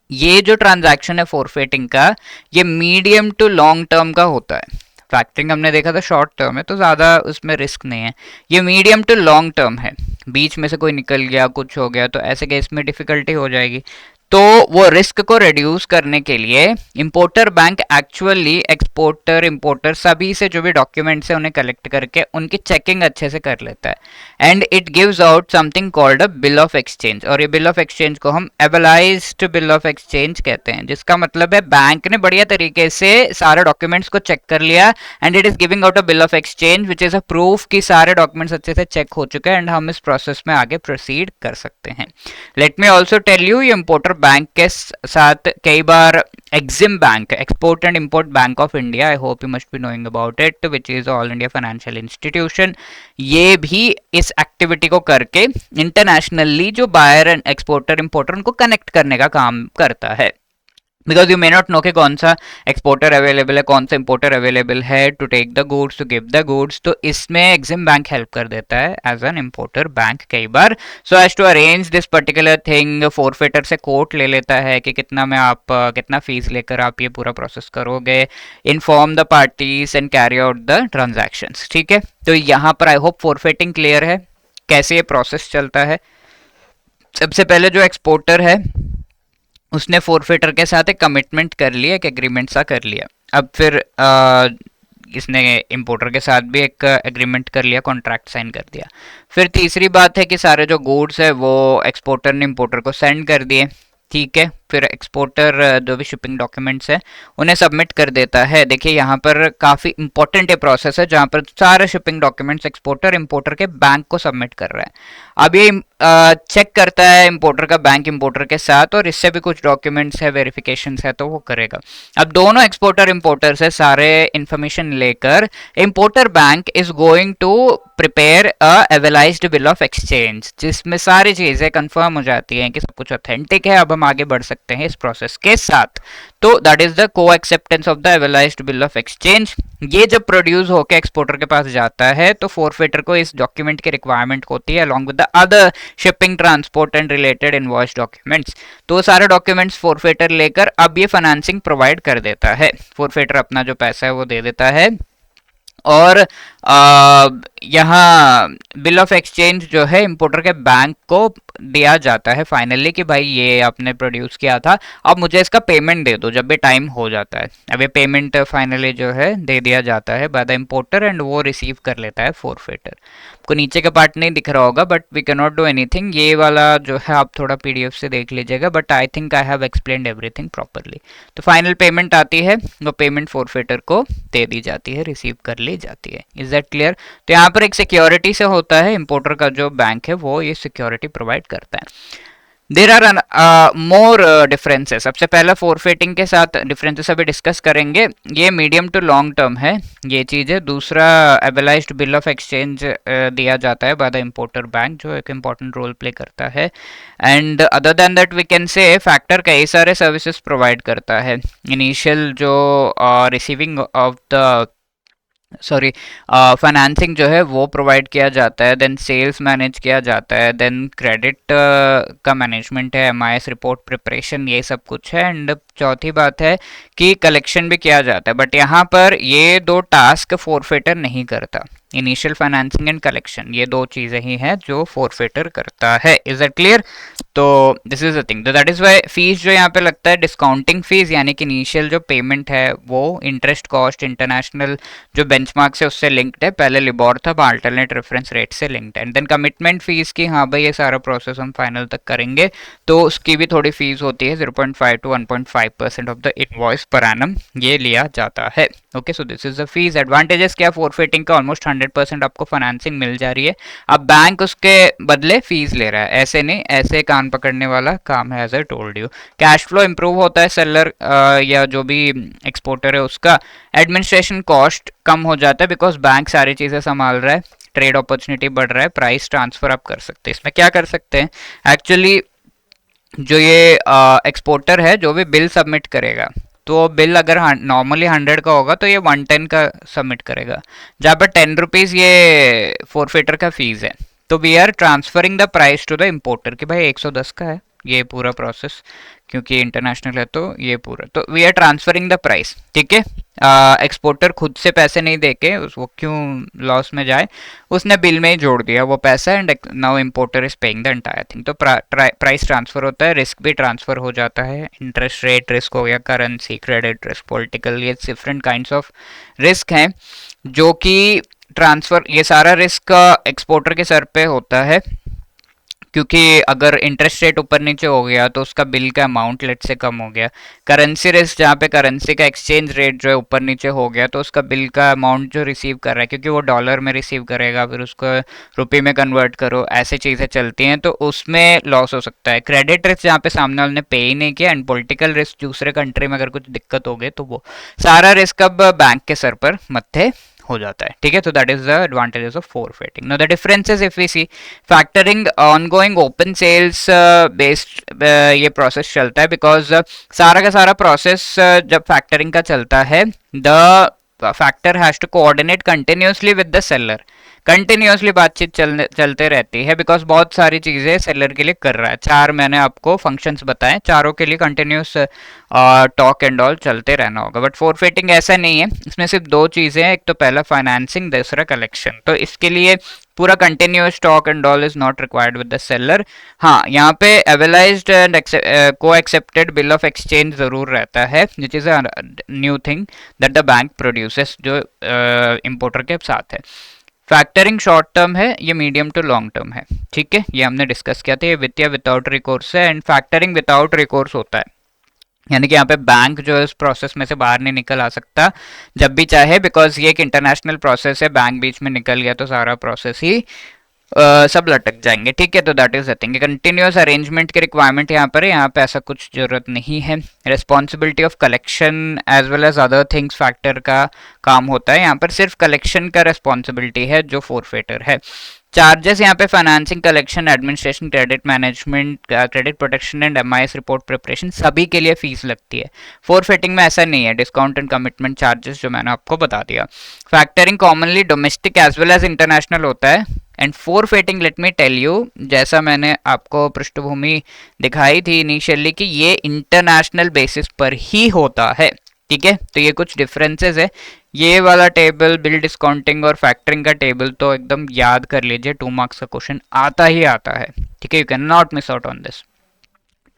A: ये जो ट्रांजैक्शन है फोरफेटिंग का, ये मीडियम टू लॉन्ग टर्म का होता है। फैक्टरिंग हमने देखा था शॉर्ट टर्म है तो ज़्यादा उसमें रिस्क नहीं है, ये मीडियम टू लॉन्ग टर्म है। बीच में से कोई निकल गया, कुछ हो गया तो ऐसे केस में डिफिकल्टी हो जाएगी। तो वो रिस्क को रिड्यूस करने के लिए importer bank actually exporter importer सभी से जो भी डॉक्यूमेंट्स है उन्हें कलेक्ट करके उनकी चेकिंग अच्छे से कर लेता है, and it gives out something called a bill of exchange. और ये बिल ऑफ एक्सचेंज को हम एबलाइज्ड बिल ऑफ एक्सचेंज कहते हैं, जिसका मतलब है बैंक ने बढ़िया तरीके से सारे डॉक्यूमेंट्स को चेक कर लिया and it is giving out a bill of exchange which is a proof कि सारे डॉक्यूमेंट्स अच्छे से चेक हो चुके हैं एंड हम इस प्रोसेस में आगे प्रोसीड कर सकते हैं। Let me also tell you, ये इंपोर्टर बैंक के साथ कई बार EXIM bank, export and import bank of India, I hope you must be knowing about it, which is all India financial institution, ये भी इस एक्टिविटी को करके इंटरनेशनली जो बायर एंड एक्सपोर्टर इंपोर्टर उनको कनेक्ट करने का काम करता है। Because you may not know कि कौन सा एक्सपोर्टर अवेलेबल है, कौन सा इंपोर्टर अवेलेबल है to take the goods, to give the goods, तो इसमें एक्सिम बैंक हेल्प कर देता है एज एन इंपोर्टर बैंक कई बार। So as to arrange this particular thing, forfaiter से कोट ले लेता है कि कितना में आप कितना फीस लेकर आप ये पूरा प्रोसेस करोगे, inform the parties and carry out the transactions. ठीक है, तो यहाँ पर आई होप फोरफिटिंग क्लियर है, कैसे ये प्रोसेस चलता है। सबसे पहले जो एक्सपोर्टर है उसने फोरफिटर के साथ एक कमिटमेंट कर लिया, एक एग्रीमेंट सा कर लिया। अब फिर इसने इंपोर्टर के साथ भी एक एग्रीमेंट कर लिया, कॉन्ट्रैक्ट साइन कर दिया। फिर तीसरी बात है कि सारे जो गुड्स है वो एक्सपोर्टर ने इंपोर्टर को सेंड कर दिए। ठीक है, फिर एक्सपोर्टर जो भी शिपिंग डॉक्यूमेंट्स है उन्हें सबमिट कर देता है। देखिए यहाँ पर काफ़ी इंपॉर्टेंट ये प्रोसेस है जहाँ पर सारे शिपिंग डॉक्यूमेंट्स एक्सपोर्टर इंपोर्टर के बैंक को सबमिट कर रहा है। अब ये चेक करता है इंपोर्टर का बैंक इंपोर्टर के साथ, और इससे भी कुछ डॉक्यूमेंट्स है, वेरिफिकेशन है, तो वो करेगा। अब दोनों एक्सपोर्टर इंपोर्टर से सारे इंफॉर्मेशन लेकर importer bank is going to prepare a avalised bill of exchange, जिसमें सारी चीजें कंफर्म हो जाती हैं कि सब कुछ ऑथेंटिक है। अब हम आगे बढ़ सकते हैं इस प्रोसेस के साथ। तो that is the co acceptance of the avalised bill of exchange. ये जब प्रोड्यूस होकर एक्सपोर्टर के पास जाता है तो फोरफिटर को इस डॉक्यूमेंट की रिक्वायरमेंट होती है along with the other shipping, transport and related invoice documents. तो सारे डॉक्यूमेंट्स फोरफिटर लेकर अब ये फाइनेंसिंग प्रोवाइड कर देता है। फोरफिटर अपना जो पैसा है वो दे देता है, और यहाँ बिल ऑफ एक्सचेंज जो है इंपोर्टर के बैंक को दिया जाता है फाइनली कि भाई ये आपने प्रोड्यूस किया था, अब मुझे इसका पेमेंट दे दो जब भी टाइम हो जाता है। अब ये पेमेंट फाइनली जो है दे दिया जाता है बाय द इंपोर्टर, एंड वो रिसीव कर लेता है फोरफिटर। आपको नीचे का पार्ट नहीं दिख रहा होगा, but we can not do anything. ये वाला जो है आप थोड़ा पीडीएफ से देख लीजिएगा, but I think I have explained everything properly. तो फाइनल पेमेंट आती है, वो पेमेंट फोरफिटर को दे दी जाती है, रिसीव कर ली जाती है। Is that clear? तो यहाँ पर एक सिक्योरिटी से होता है, इंपोर्टर का जो बैंक है वो ये सिक्योरिटी प्रोवाइड करता है। There are more differences. सबसे पहला फोरफिटिंग के साथ डिफरेंसेस अभी डिस्कस करेंगे, ये मीडियम टू लॉन्ग टर्म है ये चीज़ है। दूसरा एवेलाइज्ड बिल ऑफ एक्सचेंज दिया जाता है बाय द इंपोर्टर बैंक, जो एक इंपॉर्टेंट रोल प्ले करता है। And other than that we can say factor कई सारे सर्विसेज प्रोवाइड करता है। इनिशियल जो रिसीविंग ऑफ द फाइनेंसिंग जो है वो प्रोवाइड किया जाता है, देन सेल्स मैनेज किया जाता है, देन क्रेडिट का मैनेजमेंट है, एमआईएस रिपोर्ट प्रिपरेशन, ये सब कुछ है। एंड चौथी बात है कि कलेक्शन भी किया जाता है, बट यहाँ पर ये दो टास्क फोरफिटर नहीं करता। इनिशियल फाइनेंसिंग एंड कलेक्शन, ये दो चीज़ें ही हैं जो फोरफिटर करता है। Is that clear? तो this is the thing, that is why fees जो यहाँ पे लगता है डिस्काउंटिंग फीस, यानी कि इनिशियल जो पेमेंट है वो इंटरेस्ट कॉस्ट इंटरनेशनल जो बेंचमार्क से उससे लिंक्ड है। पहले लिबोर था, अल्टरनेट रेफरेंस रेट से लिंक्ड है। एंड देन कमिटमेंट फीस की, हाँ भाई ये सारा प्रोसेस हम फाइनल तक करेंगे तो उसकी भी थोड़ी फीस होती है, 0.5 to 1.5% of the invoice per annum ये लिया जाता है। Okay, so this is the fees. Advantages क्या, फोरफिटिंग का ऑलमोस्ट 100% आपको फाइनेंसिंग मिल जा रही है। अब बैंक उसके बदले फीस ले रहा है, ऐसे नहीं, ऐसे कान पकड़ने वाला काम है। As I told you, cash flow improve होता है सेलर या जो भी एक्सपोर्टर है उसका। एडमिनिस्ट्रेशन कॉस्ट कम हो जाता है बिकॉज बैंक सारी चीज़ें संभाल रहा है, ट्रेड अपॉर्चुनिटी बढ़ रहा है, प्राइस ट्रांसफर आप कर सकते हैं। इसमें क्या कर सकते हैं एक्चुअली, जो ये एक्सपोर्टर है जो भी बिल सबमिट करेगा, तो बिल अगर नॉर्मली 100 का होगा तो ये 110 का सबमिट करेगा, जहाँ पर 10 रुपीज़ ये फोरफिटर का फीस है। तो we are transferring the price to the importer कि भाई 110 का है ये पूरा प्रोसेस, क्योंकि इंटरनेशनल है तो ये पूरा, तो we are transferring the price. ठीक है, एक्सपोर्टर खुद से पैसे नहीं देके वो क्यों लॉस में जाए, उसने बिल में ही जोड़ दिया वो पैसा, and now importer is paying the entire thing. तो प्राइस ट्रांसफर होता है, रिस्क भी ट्रांसफर हो जाता है, इंटरेस्ट रेट रिस्क हो गया, करेंसी क्रेडिट रिस्क, पॉलिटिकल, ये डिफरेंट काइंड्स ऑफ रिस्क हैं जो कि ट्रांसफर, ये सारा रिस्क एक्सपोर्टर के सर पे होता है। क्योंकि अगर इंटरेस्ट रेट ऊपर नीचे हो गया तो उसका बिल का अमाउंट लेट से कम हो गया। करेंसी रिस्क, जहाँ पे करेंसी का एक्सचेंज रेट जो है ऊपर नीचे हो गया तो उसका बिल का अमाउंट जो रिसीव कर रहा है, क्योंकि वो डॉलर में रिसीव करेगा फिर उसको रुपये में कन्वर्ट करो, ऐसी चीज़ें चलती हैं तो उसमें लॉस हो सकता है। क्रेडिट रिस्क जहाँ पे सामने वाले ने पे ही नहीं किया, एंड पॉलिटिकल रिस्क दूसरे कंट्री में अगर कुछ दिक्कत हो गई तो वो सारा रिस्क अब बैंक के सर पर मत्थे हो जाता है। ठीक है, तो that is the advantages of forfaiting. Now the differences if we see, factoring ongoing open sales based ये प्रोसेस चलता है, बिकॉज सारा का सारा प्रोसेस जब फैक्टरिंग का चलता है, the factor has to coordinate continuously with the seller. Continuously बातचीत चलते रहती है, बिकॉज बहुत सारी चीज़ें सेलर के लिए कर रहा है। चार मैंने आपको फंक्शंस बताए, चारों के लिए कंटिन्यूस टॉक एंड ऑल चलते रहना होगा। बट फोरफेटिंग ऐसा नहीं है, इसमें सिर्फ दो चीज़ें हैं, एक तो पहला फाइनेंसिंग, दूसरा कलेक्शन। तो इसके लिए पूरा continuous talk and all is not required with the seller. हाँ, यहाँ पे एवेलाइज्ड एंड को एक्सेप्टेड बिल ऑफ एक्सचेंज जरूर रहता है, which is a new thing that the bank produces, जो इंपोर्टर के साथ है। फैक्टरिंग शॉर्ट टर्म है, ये मीडियम टू लॉन्ग टर्म है। ठीक है, ये हमने डिस्कस किया था। ये विथ या विदाउट रिकोर्स है, एंड फैक्टरिंग विदाउट रिकोर्स होता है, यानी कि यहाँ पे बैंक जो है इस प्रोसेस में से बाहर नहीं निकल आ सकता जब भी चाहे, बिकॉज ये एक इंटरनेशनल प्रोसेस है। बैंक बीच में निकल गया तो सारा प्रोसेस ही सब लटक जाएंगे। ठीक है, तो that is the thing. Continuous arrangement की रिक्वायरमेंट यहाँ पर है, यहाँ पे ऐसा कुछ जरूरत नहीं है। Responsibility of collection as well as other things factor का काम होता है, यहाँ पर सिर्फ कलेक्शन का रिस्पॉन्सिबिलिटी है जो फोरफेटर है। चार्जेस यहाँ पे financing, collection, administration, credit management, credit protection and MIS report preparation, सभी के लिए फीस लगती है। फोरफेटिंग में ऐसा नहीं है, डिस्काउंट एंड कमिटमेंट चार्जेस जो मैंने आपको बता दिया। Factoring commonly domestic as well as international होता है, and forfaiting let me tell you, जैसा मैंने आपको पृष्ठभूमि दिखाई थी इनिशियली कि ये इंटरनेशनल बेसिस पर ही होता है। ठीक है, तो ये कुछ डिफरेंसेस है। ये वाला टेबल बिल डिस्काउंटिंग और फैक्टरिंग का टेबल तो एकदम याद कर लीजिए, 2 मार्क्स का क्वेश्चन आता ही आता है। ठीक है, you can not miss out on this.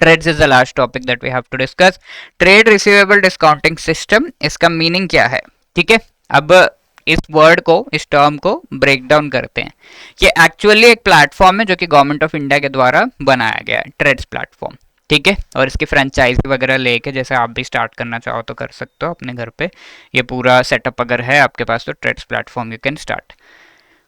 A: TReDS is the last topic that we have to discuss. Trade receivable discounting system, इसका मीनिंग क्या है? ठीक है, अब इस वर्ड को, इस टर्म को ब्रेक डाउन करते हैं। ये एक्चुअली एक प्लेटफॉर्म है जो कि गवर्नमेंट ऑफ इंडिया के द्वारा बनाया गया है, ट्रेड्स प्लेटफॉर्म। ठीक है, और इसकी फ्रेंचाइजी वगैरह लेके जैसे आप भी स्टार्ट करना चाहो तो कर सकते हो अपने घर पे। ये पूरा सेटअप अगर है आपके पास तो TReDS platform you can start.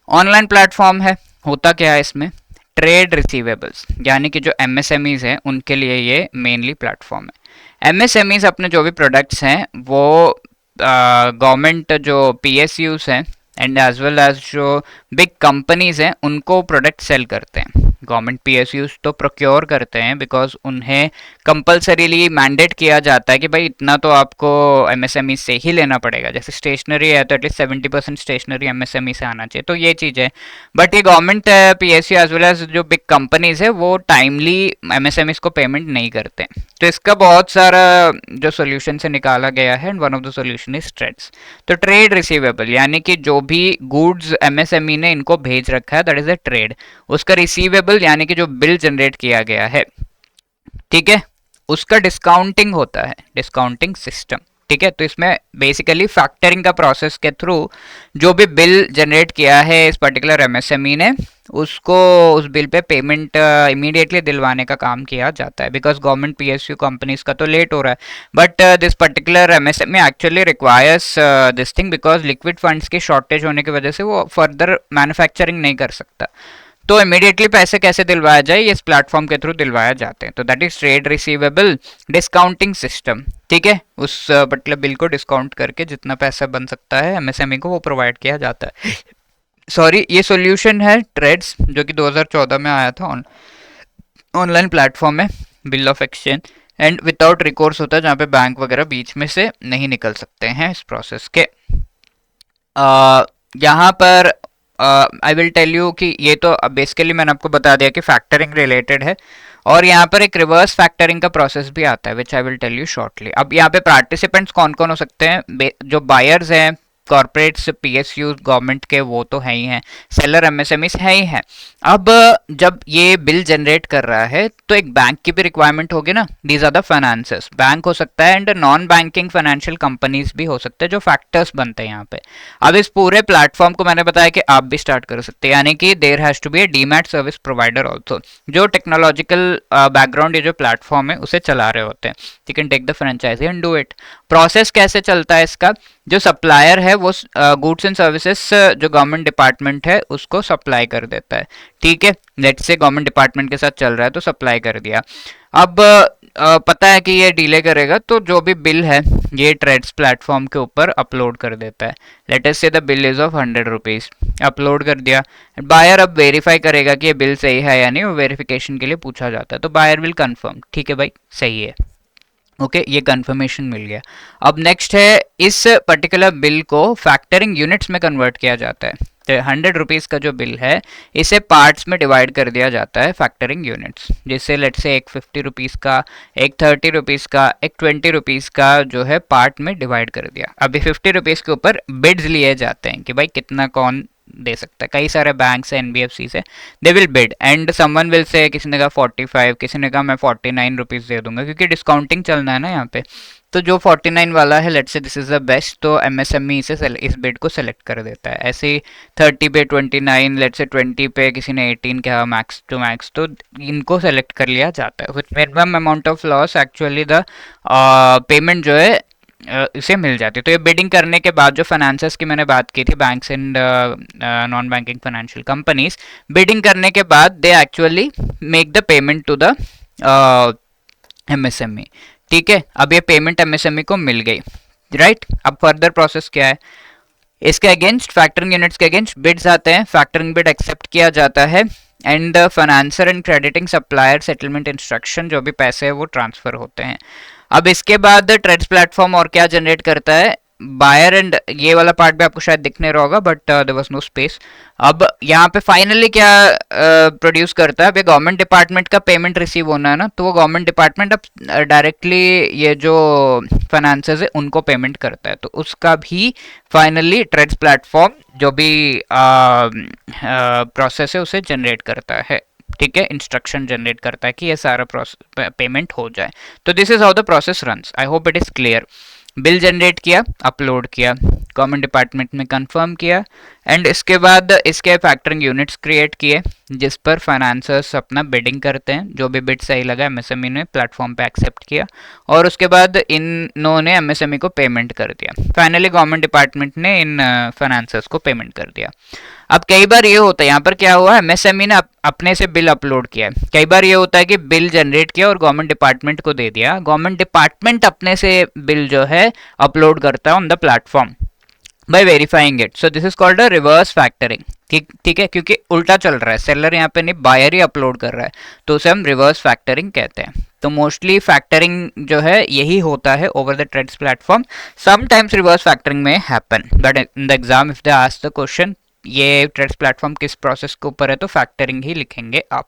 A: Online platform है। होता क्या है इसमें? ट्रेड रिसीवेबल्स, यानी कि जो एमएसएमईज हैं उनके लिए ये मेनली प्लेटफॉर्म है। एमएसएमईज अपने जो भी प्रोडक्ट्स हैं वो गवर्नमेंट जो पीएसयूज हैं एंड एज वेल एज जो बिग कंपनीज हैं उनको प्रोडक्ट सेल करते हैं। गवर्नमेंट पीएसयूज तो प्रोक्योर करते हैं, बिकॉज उन्हें कंपल्सरीली मैंडेट किया जाता है कि भाई इतना तो आपको एमएसएमई से ही लेना पड़ेगा। जैसे स्टेशनरी है तो एटलीस्ट 70% स्टेशनरी एमएसएमई से आना चाहिए, तो ये चीज़ है। बट ये government PSU as well as जो बिग कंपनीज है वो टाइमली एमएसएमईज को पेमेंट नहीं करते। तो इसका बहुत सारा जो सोल्यूशन से निकाला गया है, and one of the solution is TReDS. तो ट्रेड रिसीवेबल यानी कि जो भी गुड्स एमएसएमई ने इनको भेज रखा है दैट इज अ ट्रेड, उसका रिसीवेबल यानी कि जो बिल जनरेट किया गया है, ठीक है, उसका डिस्काउंटिंग होता है, डिस्काउंटिंग सिस्टम। ठीक है, तो इसमें बेसिकली फैक्टरिंग का प्रोसेस के थ्रू जो भी बिल जनरेट किया है इस पर्टिकुलर एमएसएमई ने, उसको उस बिल पे पेमेंट इमीडिएटली दिलवाने का काम किया जाता है। बिकॉज गवर्नमेंट पीएसयू कंपनीज का तो लेट हो रहा है, but this particular MSME actually requires this thing, because liquid funds की शॉर्टेज होने की वजह से वो फर्दर मैन्युफैक्चरिंग नहीं कर सकता। तो इमीडिएटली पैसे कैसे दिलवाया जाए, इस प्लेटफॉर्म के थ्रू दिलवाया जाते हैं। तो that is trade receivable discounting system. ठीक है, उस पर्टिकुलर बिल को डिस्काउंट करके जितना पैसा बन सकता है एमएसएमई को वो प्रोवाइड किया जाता है। सॉरी, ये सॉल्यूशन है ट्रेड्स जो कि 2014 में आया था ऑनलाइन प्लेटफॉर्म में, bill of exchange and without recourse होता है, जहाँ पे बैंक वगैरह बीच में से नहीं निकल सकते हैं इस प्रोसेस के। यहाँ पर आई विल टेल यू कि ये तो बेसिकली मैंने आपको बता दिया कि फैक्टरिंग रिलेटेड है, और यहाँ पर एक रिवर्स फैक्टरिंग का प्रोसेस भी आता है which I will tell you shortly. अब यहाँ पे पार्टिसिपेंट्स कौन कौन हो सकते हैं? जो बायर्स हैं कॉर्पोरेट्स, पीएसयूज, गवर्नमेंट के वो तो है ही हैं, सेलर एमएसएमईज है ही हैं। अब जब ये बिल जनरेट कर रहा है तो एक बैंक की भी रिक्वायरमेंट होगी ना, these are the financers, bank हो सकता है and non banking financial companies भी हो सकते हैं जो फैक्टर्स बनते हैं यहाँ पे। अब इस पूरे प्लेटफॉर्म को मैंने बताया कि आप भी स्टार्ट कर सकते हैं, यानी कि there has to be a demat service provider also, जो टेक्नोलॉजिकल बैकग्राउंड ये जो प्लेटफॉर्म है उसे चला रहे होते हैं। You can take the franchise and do it. Process कैसे चलता है इसका, जो सप्लायर है वो गुड्स एंड सर्विसेज जो गवर्नमेंट डिपार्टमेंट है उसको सप्लाई कर देता है, ठीक है। लेट्स से गवर्नमेंट डिपार्टमेंट के साथ चल रहा है तो सप्लाई कर दिया। अब पता है कि ये डिले करेगा तो जो भी बिल है ये ट्रेड्स प्लेटफॉर्म के ऊपर अपलोड कर देता है। लेट अस से the bill is of 100 rupees, upload कर दिया। बायर अब वेरीफाई करेगा कि ये बिल सही है या नहीं, वो वेरिफिकेशन के लिए पूछा जाता है, तो बायर विल कंफर्म, ठीक है भाई सही है, ओके ये कंफर्मेशन मिल गया। अब नेक्स्ट है, इस पर्टिकुलर बिल को फैक्टरिंग यूनिट्स में कन्वर्ट किया जाता है। तो 100 रुपीज़ का जो बिल है इसे पार्ट्स में डिवाइड कर दिया जाता है फैक्टरिंग यूनिट्स, जिससे लेट से एक 50 रुपीज़ का, एक 30 रुपीज़ का, एक 20 रुपीज़ का जो है पार्ट में डिवाइड कर दिया। अभी 50 रुपीज़ के ऊपर बिड्स लिए जाते हैं कि भाई कितना कौन दे सकता है। कई सारे बैंक्स हैं, एनबीएफसी से, they will bid and someone will say, किसी ने कहा 45, किसी ने कहा मैं 49 रुपीज़ दे दूंगा, क्योंकि डिस्काउंटिंग चलना है ना यहाँ पे। तो जो 49 वाला है let's say this is the best, तो एमएसएमई इसे इस बिड को सेलेक्ट कर देता है। ऐसे ही 30 पे 29, लेट्स से 20 पे किसी ने 18 कहा मैक्स टू मैक्स, तो इनको सेलेक्ट कर लिया जाता है with minimum amount of loss. Actually the payment जो है इसे मिल जाती है। तो ये बिडिंग करने के बाद जो फाइनेंसर्स की मैंने बात की थी, banks and non banking financial companies, bidding करने के बाद they actually make the payment to the MSME, ठीक है। अब ये पेमेंट एमएसएमई को मिल गई, राइट। अब फर्दर प्रोसेस क्या है, इसके अगेंस्ट फैक्टरिंग यूनिट्स के अगेंस्ट बिड्स आते हैं, फैक्टरिंग बिड एक्सेप्ट किया जाता है and financer and crediting supplier settlement instruction, जो भी पैसे है वो ट्रांसफर होते हैं। अब इसके बाद ट्रेड्स प्लेटफॉर्म और क्या जनरेट करता है, बायर एंड, ये वाला पार्ट भी आपको शायद दिखने रहा होगा but there was no space. अब यहाँ पे फाइनली क्या प्रोड्यूस करता है, अब ये गवर्नमेंट डिपार्टमेंट का पेमेंट रिसीव होना है ना, तो वो गवर्नमेंट डिपार्टमेंट अब डायरेक्टली ये जो फाइनेंसर्स है उनको पेमेंट करता है, तो उसका भी फाइनली ट्रेड्स प्लेटफॉर्म जो भी प्रोसेस है उसे जनरेट करता है, ठीक है। इंस्ट्रक्शन जनरेट करता है कि ये सारा प्रोसेस पेमेंट हो जाए। तो this is how the process runs. I hope it is clear. Bill generate किया, अपलोड किया, गवर्नमेंट डिपार्टमेंट में कंफर्म किया एंड इसके बाद इसके फैक्टरिंग यूनिट्स क्रिएट किए जिस पर फाइनेंसर्स अपना बिडिंग करते हैं। जो भी बिड सही लगा एमएसएमई ने प्लेटफॉर्म पे एक्सेप्ट किया और उसके बाद इन्होंने एमएसएमई को पेमेंट कर दिया। फाइनली गवर्नमेंट डिपार्टमेंट ने इन फाइनेंसर्स को पेमेंट कर दिया। अब कई बार ये होता है, यहाँ पर क्या हुआ, एमएसएमई ने अपने से बिल अपलोड किया है। कई बार ये होता है कि बिल जनरेट किया और गवर्नमेंट डिपार्टमेंट को दे दिया, गवर्नमेंट डिपार्टमेंट अपने से बिल जो है अपलोड करता है on the platform bye verifying it. So this is called a reverse factoring, ठीक है, क्योंकि उल्टा चल रहा है, सेलर यहाँ पे नहीं बायर ही अपलोड कर रहा है, तो उसे हम रिवर्स फैक्टरिंग कहते हैं। तो मोस्टली फैक्टरिंग जो है यही होता है over the TReDS platform. Sometimes reverse factoring में happen, but in the exam if they ask the question ये ट्रेड्स प्लेटफॉर्म किस प्रोसेस के ऊपर है, तो फैक्टरिंग ही लिखेंगे आप,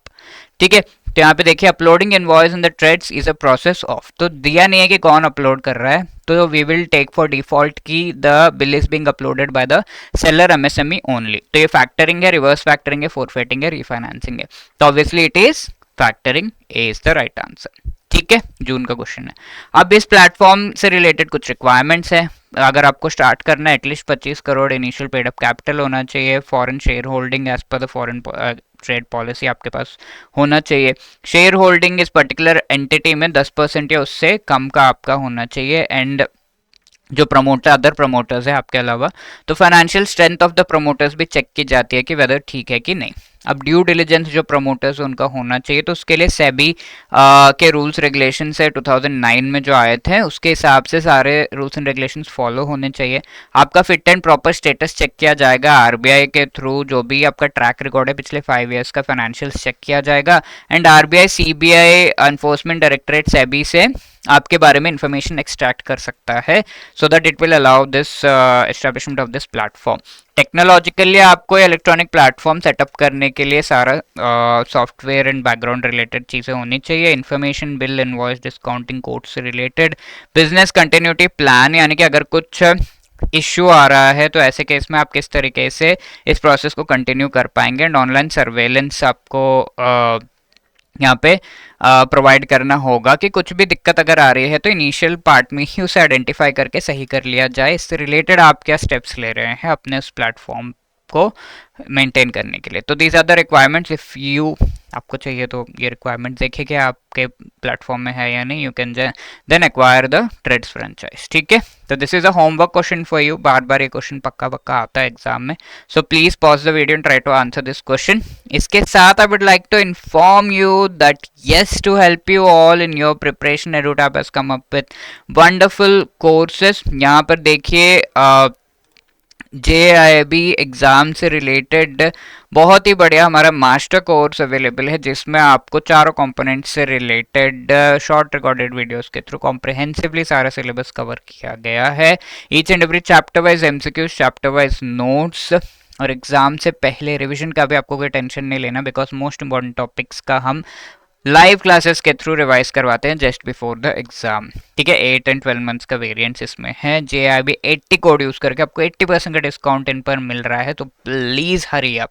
A: ठीक है। तो यहाँ पे देखिए uploading invoice in the TReDS is a process of, तो दिया नहीं है कि कौन अपलोड कर रहा है, तो we will take for default की the bill is being uploaded by the seller MSME only. तो ये फैक्टरिंग है, रिवर्स फैक्टरिंग है, फोरफेटिंग है, रिफाइनेंसिंग है, तो obviously it is factoring, A is the right answer, ठीक है। जून का क्वेश्चन है। अब इस प्लेटफॉर्म से रिलेटेड कुछ रिक्वायरमेंट्स है। अगर आपको स्टार्ट करना है at least 25 crore initial paid up capital होना चाहिए, foreign share holding as per the foreign trade policy आपके पास होना चाहिए, शेयर होल्डिंग इस पर्टिकुलर एंटिटी में 10% या उससे कम का आपका होना चाहिए एंड जो प्रमोटर अदर प्रमोटर्स है आपके अलावा, तो financial strength of the promoters भी चेक की जाती है कि वेदर ठीक है कि नहीं। अब ड्यू डिलिजेंस जो प्रमोटर्स उनका होना चाहिए, तो उसके लिए सेबी के रूल्स रेगुलेशन है 2009 में जो आए थे उसके हिसाब से सारे रूल्स एंड रेगुलेशंस फॉलो होने चाहिए। आपका fit and proper status check किया जाएगा आरबीआई के थ्रू, जो भी आपका ट्रैक रिकॉर्ड है पिछले 5 ईयर्स का फाइनेंशियल्स चेक किया जाएगा and RBI CBI enforcement directorate SEBI से आपके बारे में इंफॉर्मेशन एक्सट्रैक्ट कर सकता है, so that it will allow this establishment of this platform. Technologically आपको इलेक्ट्रॉनिक प्लेटफॉर्म सेटअप करने के लिए सारा सॉफ्टवेयर एंड बैकग्राउंड रिलेटेड चीज़ें होनी चाहिए, information, bill, invoice, discounting code से रिलेटेड, बिजनेस कंटिन्यूटी प्लान, यानी कि अगर कुछ इश्यू आ रहा है, तो ऐसे केस में आप किस तरीके से इस प्रोसेस को कंटिन्यू कर पाएंगे। एंड ऑनलाइन सर्वेलेंस आपको यहाँ पे प्रोवाइड करना होगा कि कुछ भी दिक्कत अगर आ रही है तो इनिशियल पार्ट में ही उसे आइडेंटिफाई करके सही कर लिया जाए। इससे रिलेटेड आप क्या स्टेप्स ले रहे हैं अपने उस प्लेटफॉर्म को मेंटेन करने के लिए। तो these are the requirements. If you आपको चाहिए तो ये रिक्वायरमेंट देखें कि आपके प्लेटफॉर्म में है या नहीं। You can then acquire the TReDS franchise. ठीक है, तो this is a homework question for you. बार बार ये क्वेश्चन पक्का पक्का आता है एग्जाम में, so please pause the video and try to answer this question. इसके साथ I would like to inform you that yes, to help you all in your preparation, EduTap has come up with wonderful courses। यहाँ पर देखिए JIB exam से related बहुत ही बढ़िया हमारा master course available है, जिसमें आपको चारों कंपोनेंट्स से रिलेटेड शॉर्ट रिकॉर्डेड वीडियोस के थ्रू कॉम्प्रिहेंसिवली सारा सिलेबस कवर किया गया है। Each and every chapter wise MCQs, chapter wise notes, और एग्जाम से पहले रिवीजन का भी आपको कोई टेंशन नहीं लेना, बिकॉज मोस्ट इंपॉर्टेंट टॉपिक्स का हम लाइव क्लासेस के थ्रू रिवाइज करवाते हैं जस्ट बिफोर द एग्जाम। ठीक है, 8 एंड 12 मंथ्स का वेरिएंट्स इसमें है। JIB 80 कोड यूज करके आपको 80% का डिस्काउंट इन पर मिल रहा है, तो प्लीज हरी अप।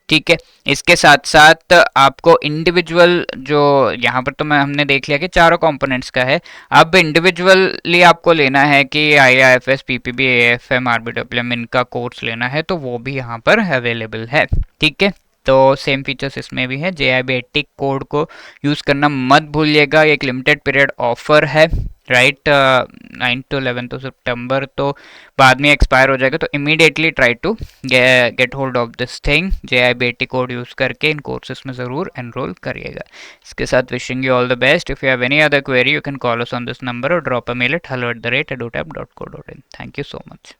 A: ठीक है, इसके साथ साथ आपको इंडिविजुअल जो यहाँ पर तो हमने देख लिया कि चारों कंपोनेंट्स का है, अब इंडिविजुअली आपको लेना है कि IIFS, PPB, AFM, RBWM इनका कोर्स लेना है, तो वो भी यहाँ पर अवेलेबल है। ठीक है, तो सेम फीचर्स इसमें भी है। JIB 80 कोड को यूज़ करना मत भूलिएगा, एक लिमिटेड पीरियड ऑफर है, राइट। 9 to 11 तो सितंबर, तो बाद में एक्सपायर हो जाएगा, तो immediately try to get hold of this thing. JIB 80 code use करके इन कोर्सेज में ज़रूर एनरोल करिएगा। इसके साथ wishing you all the best. If you have any other query you can call us on this number और drop a mail at hello@edutap.co.in। Thank you so much.